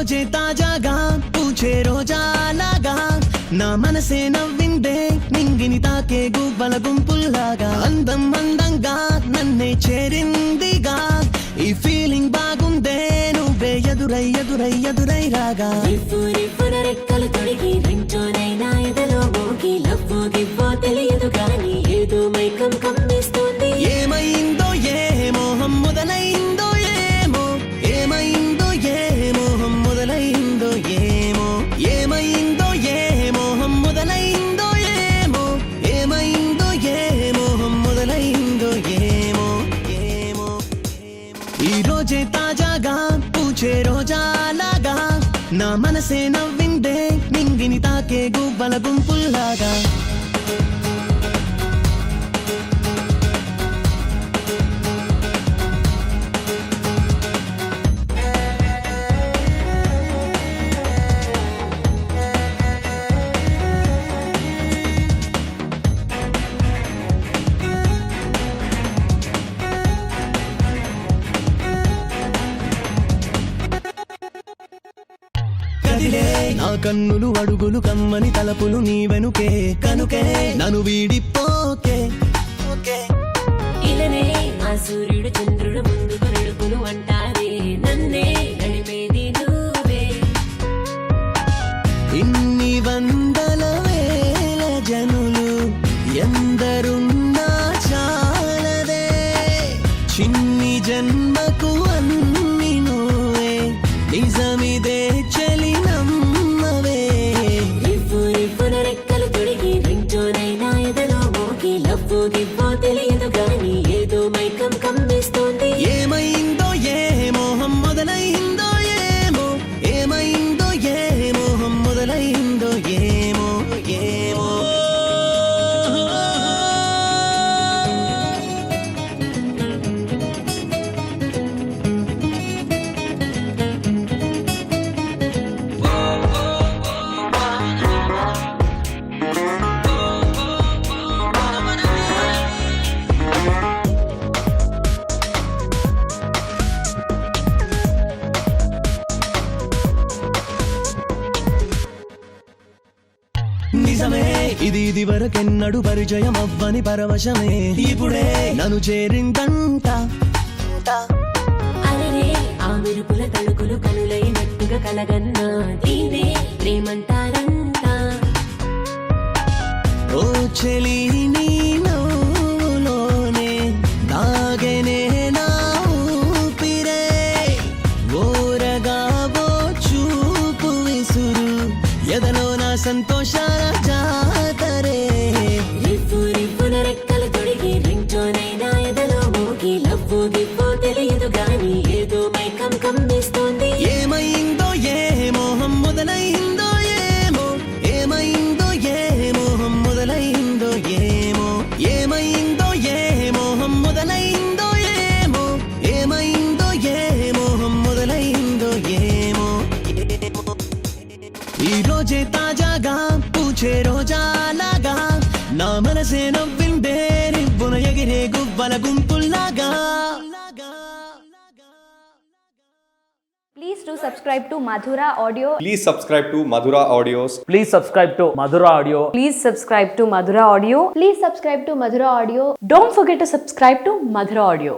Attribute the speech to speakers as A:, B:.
A: రోజే తాజాగా పూచే రోజాలాగా నా మనసే నవ్విందే నింగిని తాకే గువ్వల గుంపుల్లాగా అందం అందంగా నన్నే చేరిందిగా ఈ ఫీలింగ్ బాగుందే నువ్వే ఎదురై ఎదురై ఎదురై రాగా
B: రెక్కలు తొడిగి రించోనైనా ఎదలో మోగి లవ్వో గివ్వో తెలియదు కానీ ఏదో మైకం కమ్మిస్తుంది.
A: ఏమైందో ఏ మోహం మొదలైందో ఏమో ఏమైందో ఏ మోహం మొదలైందో ఏమో ఏమైందో ఏ మోహం మొదలైందో ఏమో ఏమైందో ఏ మోహం మొదలైందో ఏమో ఏమో ఈ రోజే తాజాగా పూచే రోజాలాగా నా మనసే నవ్విందే నింగిని తాకే గువ్వల గుంపుల్లాగా నా కన్నులు అడుగులు కమ్మని తలపులు నీ వెనుకే కనుకే నన్ను వీడిపోకే
B: ఇలనే ఆ సూర్యుడు చంద్రుడు ముందుకు నడుపులు అంటారే నన్నే నడిపేది నువ్వే.
A: ఇన్ని వందల వేల జనులు ఎందరున్నా చాలదే చిన్ని జన్మకు అన్ని నువ్వే నిజమిదే చెలి నమ్మవే.
B: రెక్కలు తొడిగి రించోనైనా ఎదలో మోగి లవ్వో గివ్వో తెలియదు కానీ ఏదో మైకం కమ్మిస్తుంది.
A: ఏమైందో ఏ మోహం మొదలైందో ఏమో ఏమైందో ఏ మోహం మొదలైందో ఏమో ఏమో నిజమే ఇది వరకెన్నడు పరిచయం అవ్వని పరవశమే ఇప్పుడే నన్ను చేరిందంట.
B: అరే ఆ మెరుపుల తళుకులు కనులైనట్టుగా కలగన్నా దీనే ప్రేమంటారంట.
A: ఓ చెలి నీ నవ్వులోనే దాగెనే నా ఊపిరే ఓరగా ఓ చూపు విసురు ఎదలో నా సంతోషాల జాతరే.
B: రివ్వున రెక్కలు తొడిగి రించోనైనా ఎదలో మోగి లవ్వో గివ్వో తెలియదు గాని ఏదో మైకం కమ్మిస్తుంది.
A: ఏమైందో ఏ మోహం మొదలైందో ఏమో ఏమైందో ఏ మోహం మొదలైందో ఏమో ఏమైందో ఏ మోహం మొదలైందో ఏమో ఏమైందో ఏ మోహం మొదలైందో ఏమో ఏమో ఈ రోజే తాజాగా పూచే రోజాలాగా నా మనసే నవ్విందే నివ్వున ఎగిరే గువ్వల గుంపుల్లాగా.
C: Please do subscribe to Madhura Audio.
D: Please subscribe to Madhura Audios.
E: Please subscribe to Madhura Audio.
C: Please subscribe to Madhura Audio.
F: Please subscribe to Madhura Audio.
C: Don't forget to subscribe to Madhura Audio.